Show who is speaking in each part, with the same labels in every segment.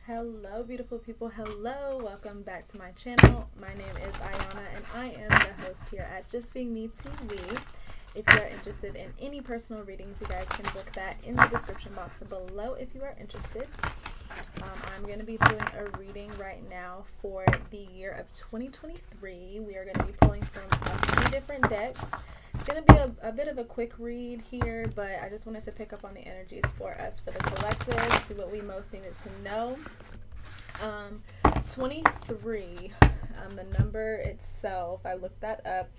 Speaker 1: Hello beautiful people, hello, welcome back to my channel. My name is Ayana and I am the host here at Just Being Me TV. If you are interested in any personal readings, you guys can book that in the description box below if you are interested. I'm going to be doing a reading right now for the year of 2023. We are going to be pulling from a few different decks. It's going to be a bit of a quick read here, but I just wanted to pick up on the energies for us for the collective, see what we most needed to know. 23, the number itself, I looked that up.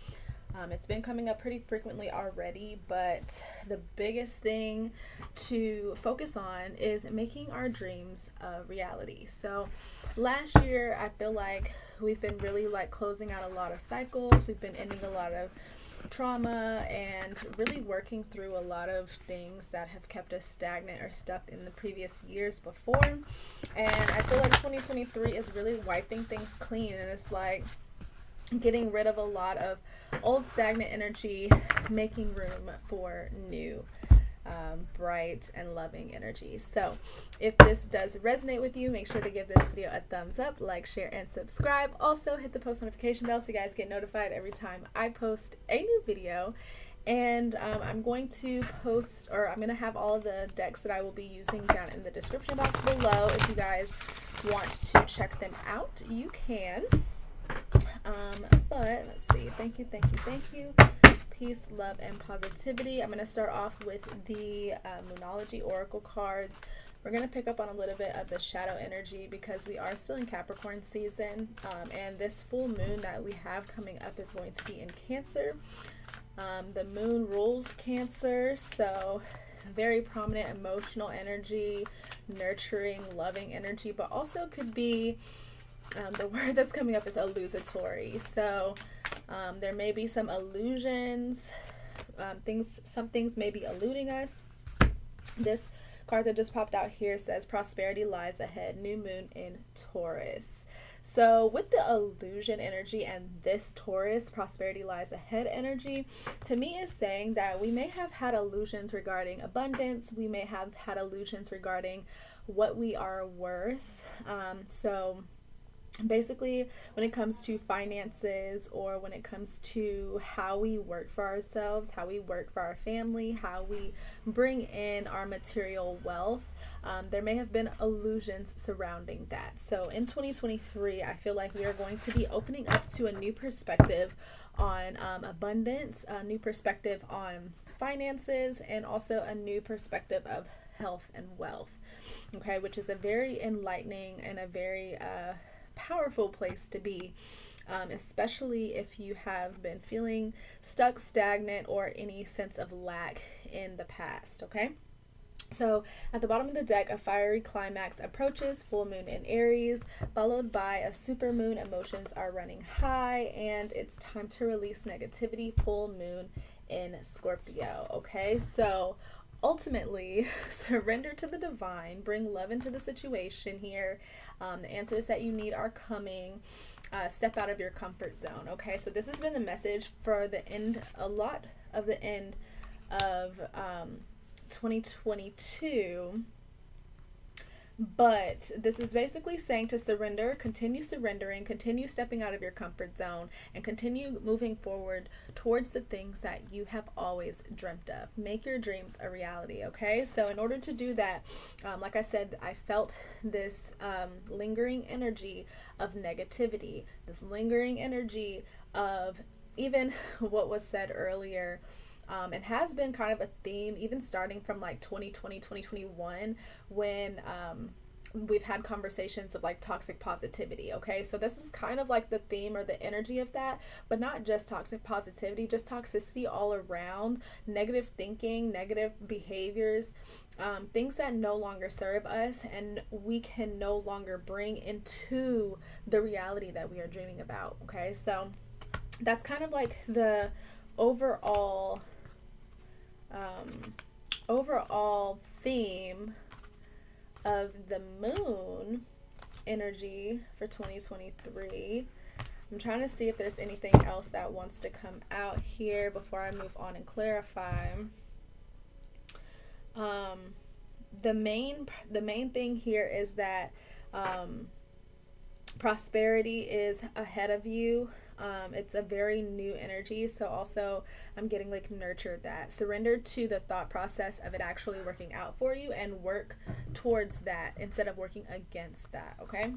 Speaker 1: It's been coming up pretty frequently already, but the biggest thing to focus on is making our dreams a reality. So last year, I feel like we've been really closing out a lot of cycles. We've been ending a lot of trauma and really working through a lot of things that have kept us stagnant or stuck in the previous years before. And I feel like 2023 is really wiping things clean, and it's like getting rid of a lot of old stagnant energy, making room for new bright and loving energy. So if this does resonate with you, make sure to give this video a thumbs up, like, share, and subscribe. Also hit the post notification bell so you guys get notified every time I post a new video. And I'm going to have all of the decks that I will be using down in the description box below. If you guys want to check them out, you can. But let's see. Thank you. Peace, love, and positivity. I'm going to start off with the Moonlogy Oracle cards. We're going to pick up on a little bit of the shadow energy because we are still in Capricorn season, and this full moon that we have coming up is going to be in Cancer. The moon rules Cancer, so very prominent emotional energy, nurturing, loving energy, but also could be the word that's coming up is illusory. So there may be some illusions, some things may be eluding us. This card that just popped out here says prosperity lies ahead, new moon in Taurus. So with the illusion energy and this Taurus prosperity lies ahead energy, to me is saying that we may have had illusions regarding abundance. We may have had illusions regarding what we are worth. So basically, when it comes to finances, or when it comes to how we work for ourselves, how we work for our family, how we bring in our material wealth, there may have been illusions surrounding that. So in 2023, I feel like we are going to be opening up to a new perspective on abundance, a new perspective on finances, and also a new perspective of health and wealth. Okay, which is a very enlightening and a very powerful place to be, especially if you have been feeling stuck, stagnant, or any sense of lack in the past. Okay, so at the bottom of the deck, a fiery climax approaches, full moon in Aries, followed by a super moon. Emotions are running high, and it's time to release negativity, full moon in Scorpio. Okay, so ultimately, surrender to the divine, bring love into the situation here. The answers that you need are coming. Step out of your comfort zone. Okay, so this has been the message for a lot of the end of 2022. But this is basically saying to surrender, continue surrendering, continue stepping out of your comfort zone, and continue moving forward towards the things that you have always dreamt of. Make your dreams a reality, okay? So in order to do that, like I said, I felt this lingering energy of negativity, this lingering energy of even what was said earlier. It has been kind of a theme, even starting from 2020, 2021, when we've had conversations of toxic positivity. Okay, so this is kind of the theme or the energy of that, but not just toxic positivity, just toxicity all around, negative thinking, negative behaviors, things that no longer serve us and we can no longer bring into the reality that we are dreaming about. Okay, so that's kind of the overall theme of the moon energy for 2023. I'm trying to see if there's anything else that wants to come out here before I move on and clarify. the main thing here is that prosperity is ahead of you. It's a very new energy. So also I'm getting like nurture that. Surrender to the thought process of it actually working out for you and work towards that instead of working against that. Okay.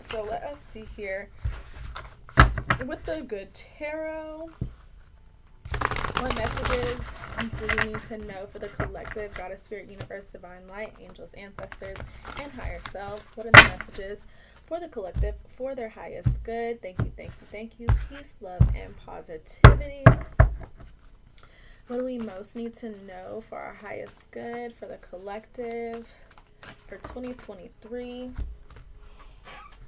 Speaker 1: So let us see here with the good tarot. What messages do you need to know for the collective, Goddess, Spirit, Universe, Divine Light, Angels, Ancestors, and Higher Self? What are the messages for the collective for their highest good? Thank you, thank you, thank you. Peace, love, and positivity. What do we most need to know for our highest good for the collective for 2023?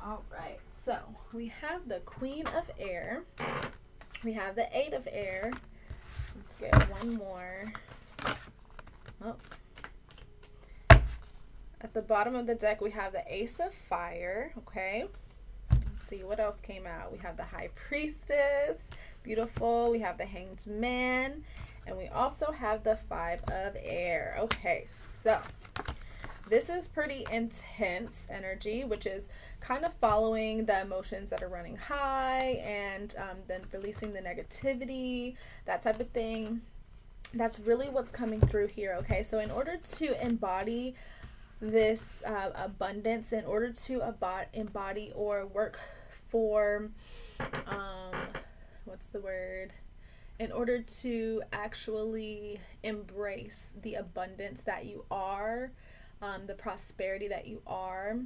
Speaker 1: All right, so we have the Queen of Air. We have the Eight of Air. Let's get one more. Oh. At the bottom of the deck, we have the Ace of Fire. Okay. Let's see what else came out. We have the High Priestess. Beautiful. We have the Hanged Man. And we also have the Five of Air. Okay, so this is pretty intense energy, which is kind of following the emotions that are running high and then releasing the negativity, that type of thing. That's really what's coming through here, okay? So in order to embody this abundance, in order to embody or work for, what's the word? In order to actually embrace the abundance that you are, the prosperity that you are,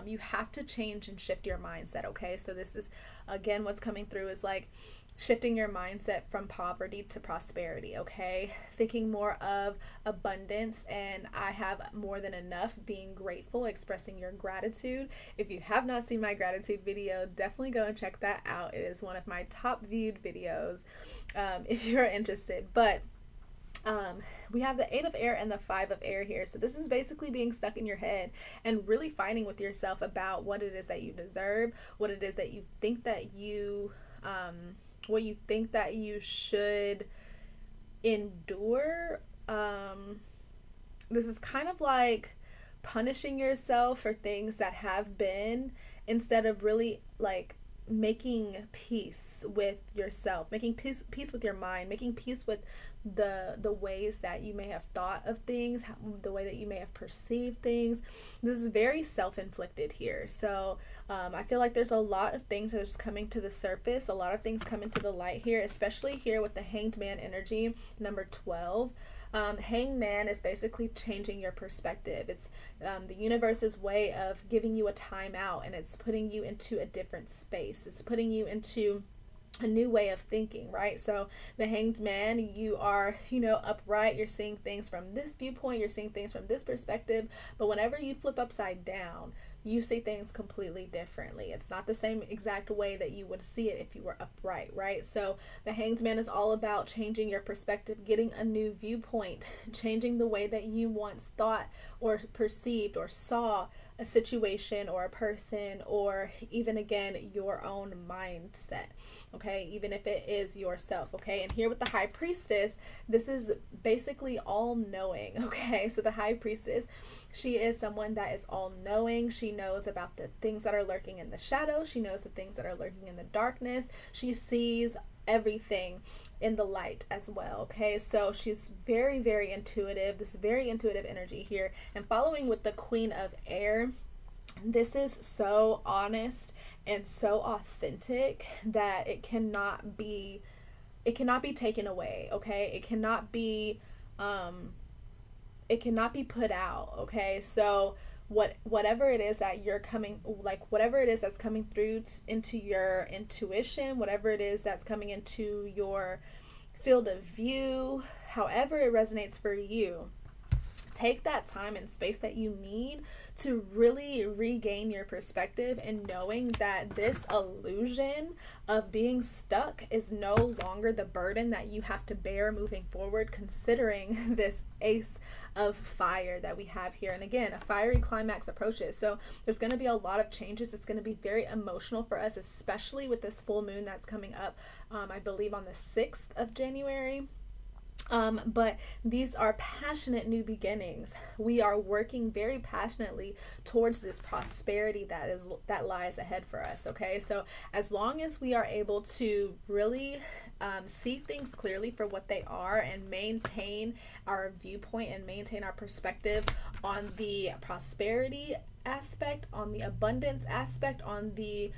Speaker 1: you have to change and shift your mindset, okay? So this is, again, what's coming through is like shifting your mindset from poverty to prosperity, okay? Thinking more of abundance and I have more than enough, being grateful, expressing your gratitude. If you have not seen my gratitude video, definitely go and check that out. It is one of my top viewed videos if you're interested. But we have the Eight of Air and the Five of Air here. So this is basically being stuck in your head and really fighting with yourself about what it is that you deserve, what it is that you think that you, what you think that you should endure. This is kind of like punishing yourself for things that have been, instead of really like making peace with yourself, making peace with your mind, making peace with the ways that you may have thought of things, the way that you may have perceived things. This is very self-inflicted here. So I feel like there's a lot of things that are just coming to the surface, a lot of things coming to the light here, especially here with the Hanged Man energy, number 12. Hanged Man is basically changing your perspective. It's the universe's way of giving you a timeout, and it's putting you into a different space. It's putting you into a new way of thinking, right? So the Hanged Man, you are, upright. You're seeing things from this viewpoint. You're seeing things from this perspective. But whenever you flip upside down, you see things completely differently. It's not the same exact way that you would see it if you were upright, right? So the Hanged Man is all about changing your perspective, getting a new viewpoint, changing the way that you once thought or perceived or saw a situation or a person, or even again your own mindset, okay? Even if it is yourself, okay? And here with the High Priestess, this is basically all-knowing, okay? So the High Priestess, she is someone that is all-knowing. She knows about the things that are lurking in the shadows. She knows the things that are lurking in the darkness. She sees everything in the light as well, okay? So she's very, very intuitive, this very intuitive energy here. And following with the Queen of Air, this is so honest and so authentic that it cannot be taken away, okay? It cannot be put out, okay? So whatever it is that you're coming, like whatever it is that's coming through into your intuition, whatever it is that's coming into your field of view, however it resonates for you, take that time and space that you need to really regain your perspective, and knowing that this illusion of being stuck is no longer the burden that you have to bear moving forward, considering this Ace of Fire that we have here. And again, a fiery climax approaches. So there's going to be a lot of changes. It's going to be very emotional for us, especially with this full moon that's coming up, I believe on the 6th of January. But these are passionate new beginnings. We are working very passionately towards this prosperity that lies ahead for us. Okay, so as long as we are able to really see things clearly for what they are and maintain our viewpoint and maintain our perspective on the prosperity aspect, on the abundance aspect, on the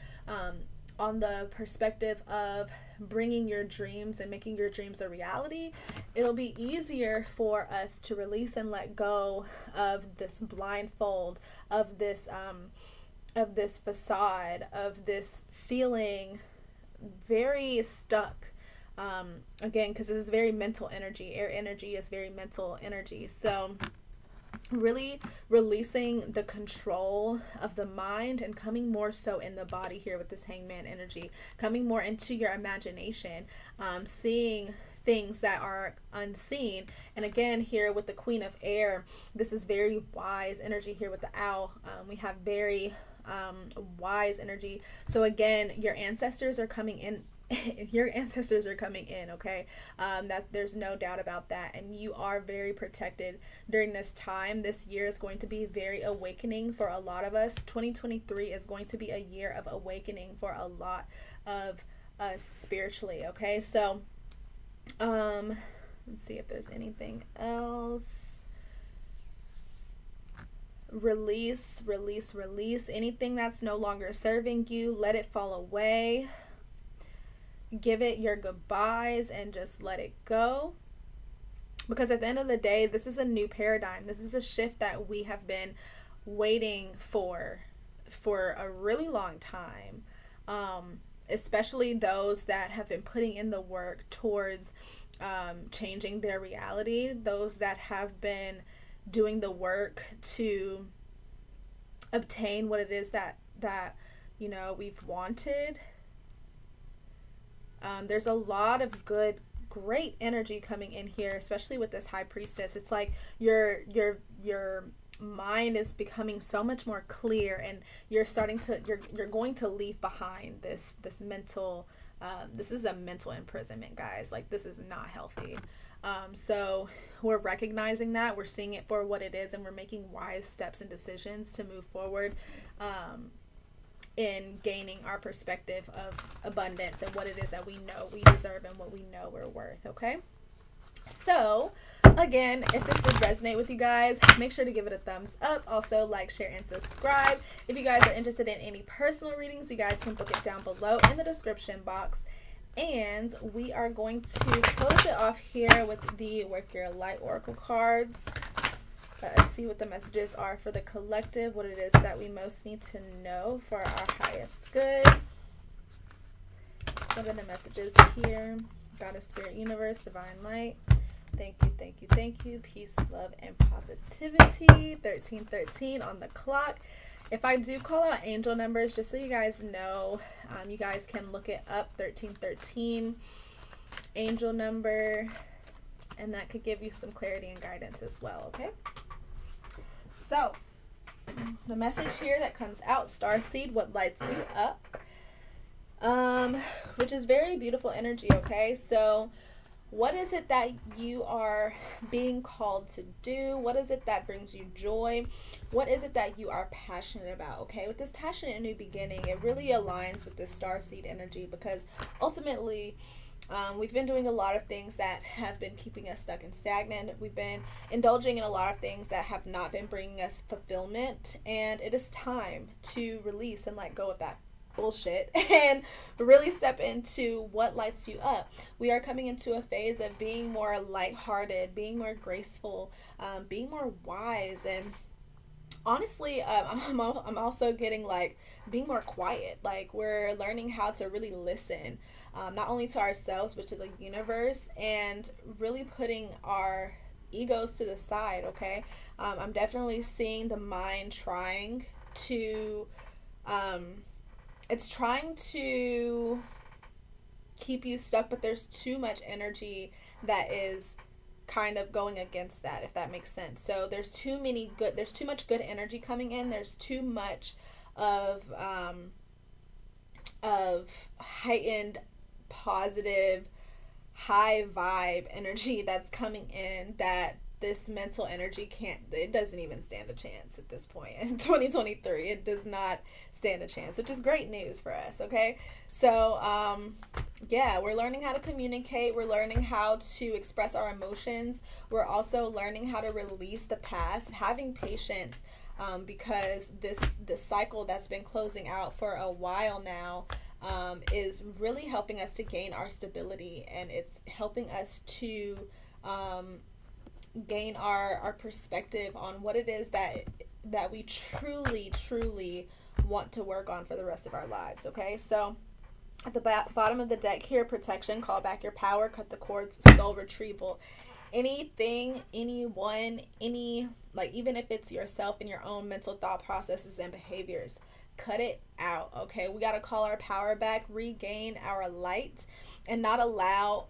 Speaker 1: perspective of bringing your dreams and making your dreams a reality, it'll be easier for us to release and let go of this blindfold, of this facade, of this feeling very stuck. Again, because this is very mental energy. Air energy is very mental energy. So really releasing the control of the mind and coming more so in the body here with this hangman energy, coming more into your imagination, seeing things that are unseen. And again, here with the Queen of Air, this is very wise energy here with the owl. We have very wise energy. So again, your ancestors are coming in. Your ancestors are coming in, okay? That there's no doubt about that. And you are very protected during this time. This year is going to be very awakening for a lot of us. 2023 is going to be a year of awakening for a lot of us spiritually, okay? So let's see if there's anything else. Release anything that's no longer serving you. Let it fall away. Give it your goodbyes and just let it go. Because at the end of the day, this is a new paradigm. This is a shift that we have been waiting for a really long time. Especially those that have been putting in the work towards changing their reality. Those that have been doing the work to obtain what it is that we've wanted. There's a lot of great energy coming in here, especially with this High Priestess. It's like your mind is becoming so much more clear, and you're going to leave behind this mental. This is a mental imprisonment, guys. Like, this is not healthy. So we're recognizing that, we're seeing it for what it is, and we're making wise steps and decisions to move forward. In gaining our perspective of abundance and what it is that we know we deserve and what we know we're worth, okay? So, again, if this did resonate with you guys, make sure to give it a thumbs up. Also, like, share, and subscribe. If you guys are interested in any personal readings, you guys can book it down below in the description box. And we are going to close it off here with the Work Your Light Oracle cards. Let us see what the messages are for the collective, what it is that we most need to know for our highest good. What are the messages here? Goddess, Spirit, Universe, Divine Light. Thank you, thank you, thank you. Peace, love, and positivity. 1313 on the clock. If I do call out angel numbers, just so you guys know, you guys can look it up, 1313 angel number, and that could give you some clarity and guidance as well, okay? So, the message here that comes out, Starseed, what lights you up, which is very beautiful energy, okay? So, what is it that you are being called to do? What is it that brings you joy? What is it that you are passionate about, okay? With this passionate new beginning, it really aligns with this Starseed energy, because ultimately, we've been doing a lot of things that have been keeping us stuck and stagnant. We've been indulging in a lot of things that have not been bringing us fulfillment, and it is time to release and let go of that bullshit and really step into what lights you up. We are coming into a phase of being more lighthearted, being more graceful, being more wise, and honestly, I'm also getting like being more quiet. Like, we're learning how to really listen, not only to ourselves but to the universe, and really putting our egos to the side, okay? I'm definitely seeing the mind trying to it's trying to keep you stuck, but there's too much energy that is kind of going against that, if that makes sense. So there's too much good energy coming in. There's too much of heightened positive high vibe energy that's coming in that this mental energy it doesn't even stand a chance at this point in 2023. It does not stand a chance, which is great news for us. Okay, so yeah, we're learning how to communicate, we're learning how to express our emotions, we're also learning how to release the past, having patience, because this cycle that's been closing out for a while now is really helping us to gain our stability, and it's helping us to gain our perspective on what it is that we truly want to work on for the rest of our lives. Okay, so at the bottom of the deck here, protection, call back your power, cut the cords, soul retrieval. Anything, anyone, like even if it's yourself and your own mental thought processes and behaviors, cut it out. Okay, we got to call our power back, regain our light, and not allow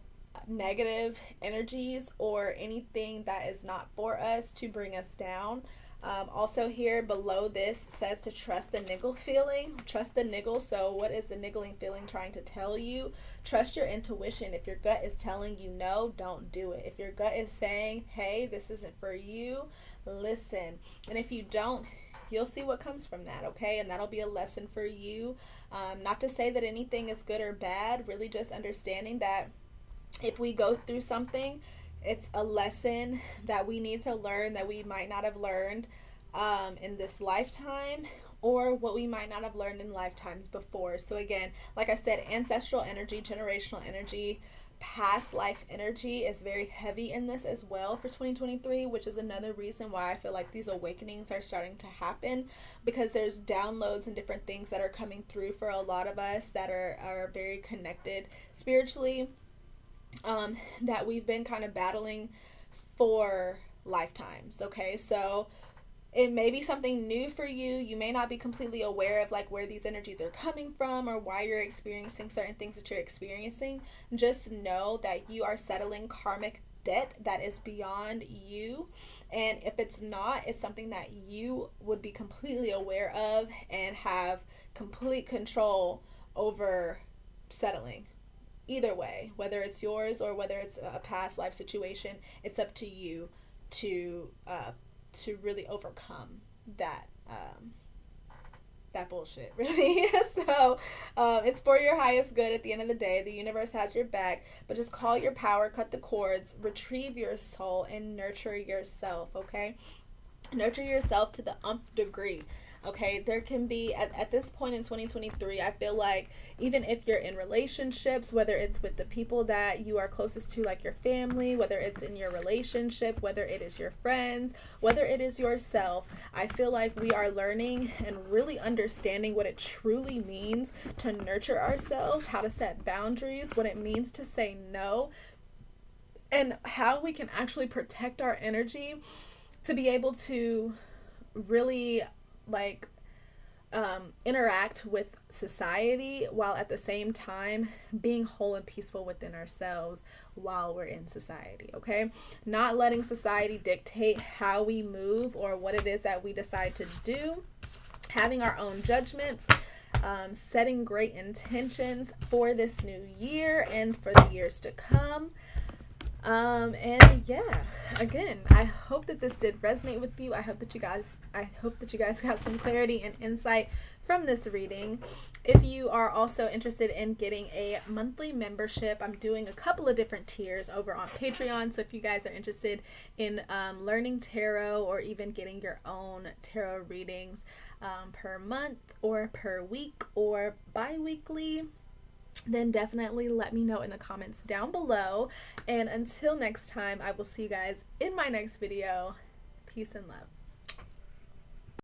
Speaker 1: negative energies or anything that is not for us to bring us down. Also here below this says to trust the niggle feeling. Trust the niggle. So what is the niggling feeling trying to tell you? Trust your intuition. If your gut is telling you no, don't do it. If your gut is saying, hey, this isn't for you, listen. And if you don't, you'll see what comes from that, okay? And that'll be a lesson for you. Not to say that anything is good or bad, really just understanding that if we go through something, it's a lesson that we need to learn that we might not have learned in this lifetime, or what we might not have learned in lifetimes before. So again, like I said, ancestral energy, generational energy, past life energy is very heavy in this as well for 2023, which is another reason why I feel like these awakenings are starting to happen, because there's downloads and different things that are coming through for a lot of us that are very connected spiritually, that we've been kind of battling for lifetimes. Okay, so it may be something new for you. You may not be completely aware of like where these energies are coming from or why you're experiencing certain things that you're experiencing. Just know that you are settling karmic debt that is beyond you, and if it's not, it's something that you would be completely aware of and have complete control over settling. Either way, whether it's yours or whether it's a past life situation, it's up to you to really overcome that bullshit, really. So it's for your highest good. At the end of the day, the universe has your back, but just call your power, cut the cords, retrieve your soul, and nurture yourself. Okay, nurture yourself to the nth degree. Okay, there can be, at this point in 2023, I feel like even if you're in relationships, whether it's with the people that you are closest to, like your family, whether it's in your relationship, whether it is your friends, whether it is yourself, I feel like we are learning and really understanding what it truly means to nurture ourselves, how to set boundaries, what it means to say no, and how we can actually protect our energy to be able to really interact with society while at the same time being whole and peaceful within ourselves while we're in society. Okay, not letting society dictate how we move or what it is that we decide to do, having our own judgments, setting great intentions for this new year and for the years to come. And yeah, again, I hope that this did resonate with you. I hope that you guys got some clarity and insight from this reading. If you are also interested in getting a monthly membership, I'm doing a couple of different tiers over on Patreon. So if you guys are interested in learning tarot or even getting your own tarot readings per month or per week or bi-weekly, then definitely let me know in the comments down below. And until next time, I will see you guys in my next video. Peace and love.